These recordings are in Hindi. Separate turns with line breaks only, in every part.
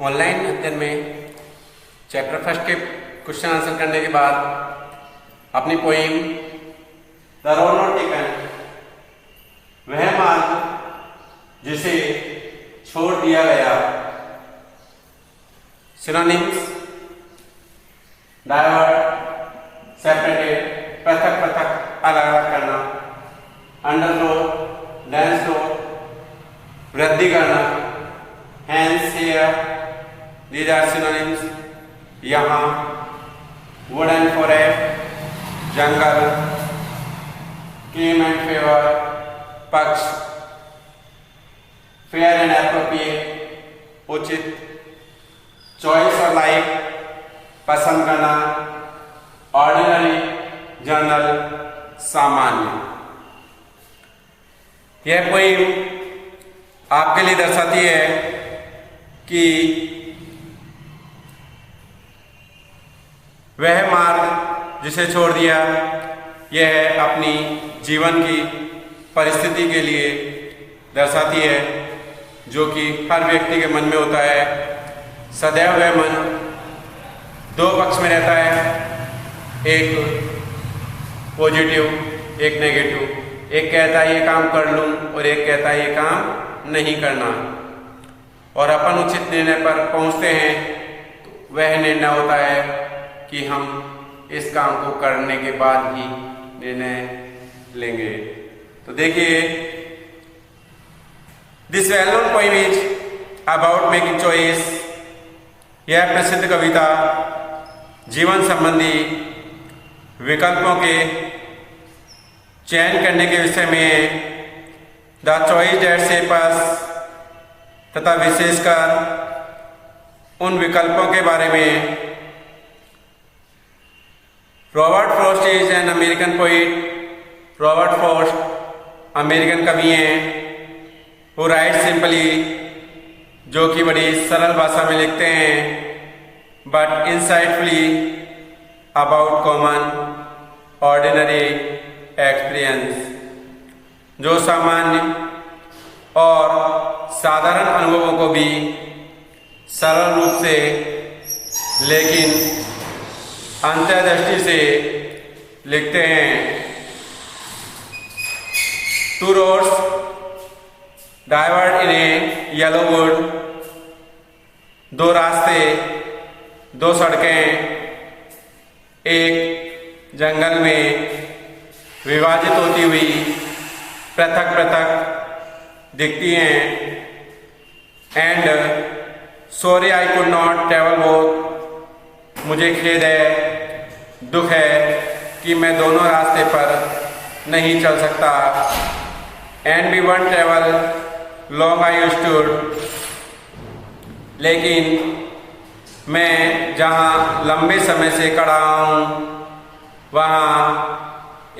ऑनलाइन अध्ययन में चैप्टर फर्स्ट के क्वेश्चन आंसर करने के बाद अपनी poem the road not taken, वह मार्ग जिसे छोड़ दिया गया, सिनोनिम्स डाइवर्ट, सेपरेटेड, पृथक पृथक अलग अलग करना, अंडरफ्लो, डाउनफ्लो, वृद्धि करना, hence, here, these are synonyms। यहाँ वुड एंड फॉरेस्ट, जंगल, केम एंड फेवर, पक्ष, फेयर एंड एप्रोप्रिएट, उचित, चॉइस और लाइक, पसंद करना, ऑर्डिनरी, जनरल, सामान्य। यह पोइम आपके लिए दर्शाती है कि वह मार्ग जिसे छोड़ दिया, यह अपनी जीवन की परिस्थिति के लिए दर्शाती है जो कि हर व्यक्ति के मन में होता है। सदैव वह मन दो पक्ष में रहता है, एक पॉजिटिव, एक नेगेटिव। एक कहता है ये काम कर लूँ और एक कहता है ये काम नहीं करना, और अपन उचित निर्णय पर पहुँचते हैं तो वह निर्णय होता है कि हम इस काम को करने के बाद ही निर्णय लेंगे। तो देखिए, this well known poem is about making choice. यह प्रसिद्ध कविता जीवन संबंधी विकल्पों के चयन करने के विषय में है। द चॉइस दैट शेप अस, तथा विशेषकर उन विकल्पों के बारे में। Robert Frost is an American poet. Robert Frost American कवि हैं हु राइट सिंपली, जो कि बड़ी सरल भाषा में लिखते हैं, but insightfully about common ordinary experience, जो सामान्य और साधारण अनुभवों को भी सरल रूप से लेकिन अंतर्दृष्टि से लिखते हैं। Two roads divert in A yellow would, दो रास्ते, दो सड़कें एक जंगल में विभाजित होती हुई पृथक पृथक दिखती हैं। And sorry I could not travel both, मुझे खेद है, दुख है कि मैं दोनों रास्ते पर नहीं चल सकता। And we one travel long I stood, लेकिन मैं जहाँ लंबे समय से खड़ा हूँ वहाँ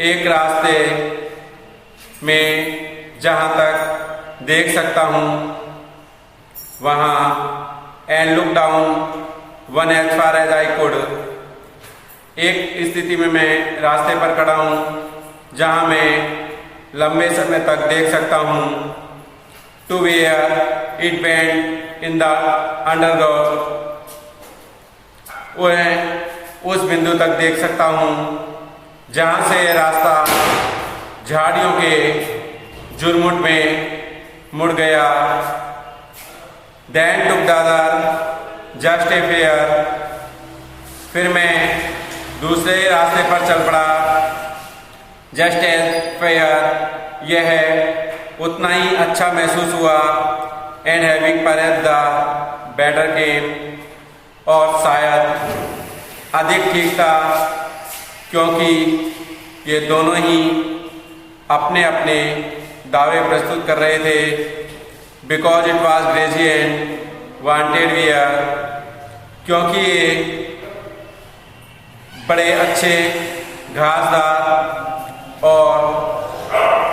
एक रास्ते में जहाँ तक देख सकता हूँ वहाँ, and look down one as far as I could, एक स्थिति में मैं रास्ते पर खड़ा हूँ जहाँ मैं लंबे समय तक देख सकता हूँ। To where it bend in the underground, वह उस बिंदु तक देख सकता हूँ जहाँ से यह रास्ता झाड़ियों के झुरमुट में मुड़ गया। Then took the other just a fair, फिर मैं दूसरे रास्ते पर चल पड़ा। जस्ट एज फेयर, यह उतना ही अच्छा महसूस हुआ। And having perhaps the better game, और शायद अधिक ठीक था क्योंकि ये दोनों ही अपने अपने दावे प्रस्तुत कर रहे थे। Because it was grassy and wanted wear, क्योंकि ये बड़े अच्छे घासदार और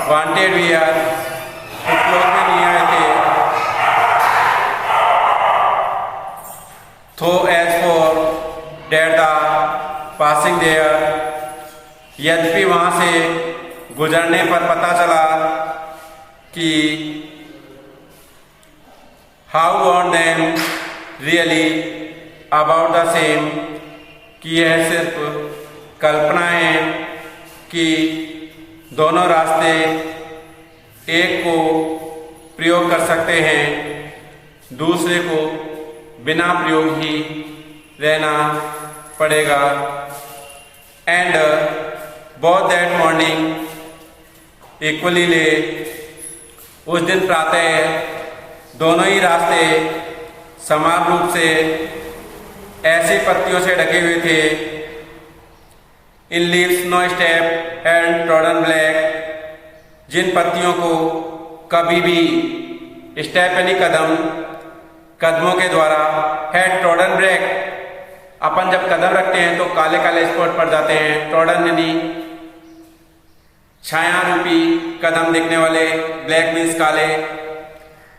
वांटेड वेयर उपयोग में नहीं आए थे। Though as for that the passing there, यद्यपि वहाँ से गुजरने पर पता चला कि how want them really about the same, कि यह सिर्फ कल्पना है कि दोनों रास्ते एक को प्रयोग कर सकते हैं, दूसरे को बिना प्रयोग ही रहना पड़ेगा। And both that morning equally ले, उस दिन प्रातः दोनों ही रास्ते समान रूप से ऐसी पत्तियों से ढके हुए थे, in leaves no step and trodden black, जिन पत्तियों को कभी भी स्टेप यानी कदमों के द्वारा, हैड ट्रॉडन ब्लैक, अपन जब कदम रखते हैं तो काले काले स्पॉट पड़ जाते हैं, ट्रॉडन यानी छाया रूपी कदम दिखने वाले, ब्लैक मीन्स काले,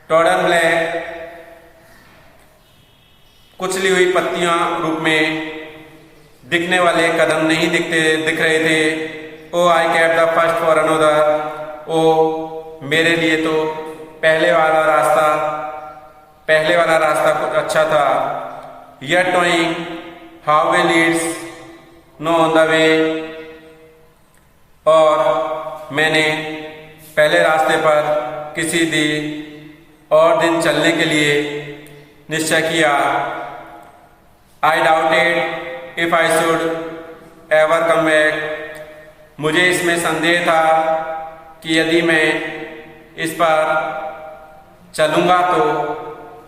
ट्रॉडन ब्लैक कुचली हुई पत्तियां रूप में दिखने वाले कदम नहीं दिख रहे थे। Oh I kept the first for another, ओ मेरे लिए तो पहले वाला रास्ता कुछ अच्छा था। Yet knowing how way leads no on the way, और मैंने पहले रास्ते पर किसी और दिन चलने के लिए निश्चय किया। आई doubted if I should ever come back, मुझे इसमें संदेह था कि यदि मैं इस पर चलूंगा तो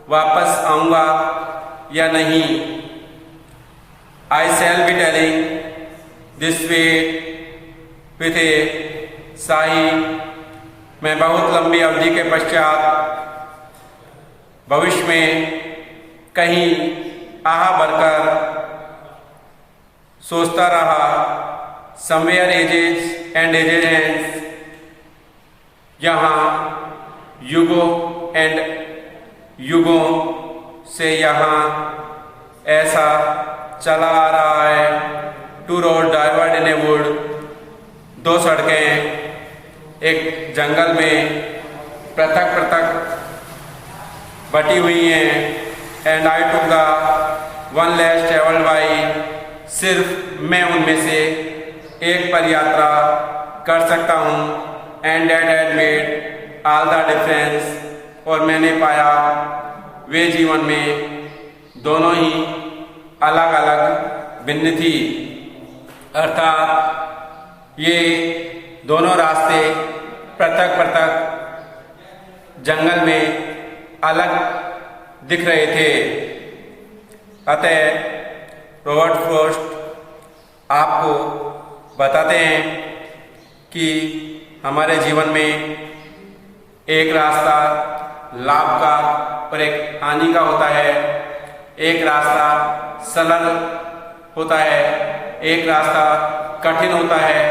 वापस आऊंगा या नहीं। I shall be telling this way with a sigh, मैं बहुत लंबी अवधि के पश्चात भविष्य में कहीं आह भरकर सोचता रहा। Somewhere ages and aged hands, यहाँ युगों एंड युगों से यहाँ ऐसा चला आ रहा है। Two roads diverged in a wood, दो सड़कें एक जंगल में पृथक पृथक बटी हुई हैं। And I took the one less travelled by, सिर्फ मैं उनमें से एक पर यात्रा कर सकता हूँ। And that had made all the difference, और मैंने पाया वे जीवन में दोनों ही अलग अलग भिन्न थी, अर्थात ये दोनों रास्ते पृथक पृथक जंगल में अलग दिख रहे थे। अतः रॉबर्ट फ्रॉस्ट आपको बताते हैं कि हमारे जीवन में एक रास्ता लाभ का और एक हानि का होता है, एक रास्ता सरल होता है, एक रास्ता कठिन होता है,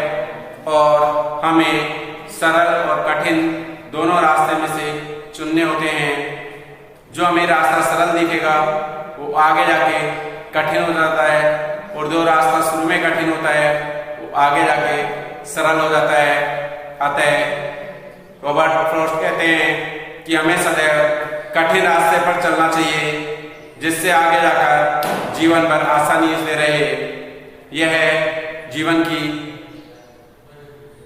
और हमें सरल और कठिन दोनों रास्ते में से चुनने होते हैं। जो हमें रास्ता सरल दिखेगा वो आगे जाके कठिन हो जाता है, और जो रास्ता शुरू में कठिन होता है वो आगे जाके सरल हो जाता है। अतः रॉबर्ट फ्रॉस्ट कहते हैं कि हमें सदैव कठिन रास्ते पर चलना चाहिए, जिससे आगे जाकर जीवन भर आसानी से रहे। यह जीवन की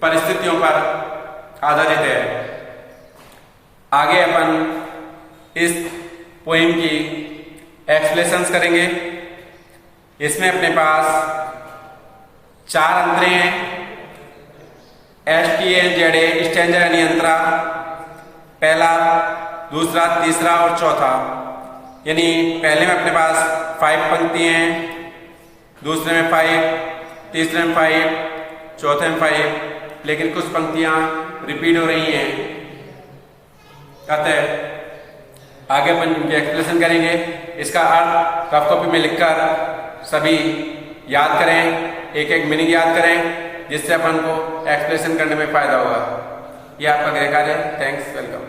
परिस्थितियों पर आधारित है। आगे अपन इस पोएम की एक्सप्लेशंस करेंगे। इसमें अपने पास 4 अंतरे हैं, STANZA स्टैंजा यानी अंतरा, पहला, दूसरा, तीसरा और चौथा। यानी पहले में अपने पास 5 पंक्ति हैं, दूसरे में 5, तीसरे में 5, चौथे में 5, लेकिन कुछ पंक्तियां रिपीट हो रही हैं। अतः आगे अपन इनकी एक्सप्लेनेशन करेंगे। इसका अर्थ कफ कॉपी में लिखकर सभी याद करें, एक एक मीनिंग याद करें, जिससे अपन को एक्सप्लेनेशन करने में फायदा होगा। यह आपका गृह कार्य है। Thanks, welcome.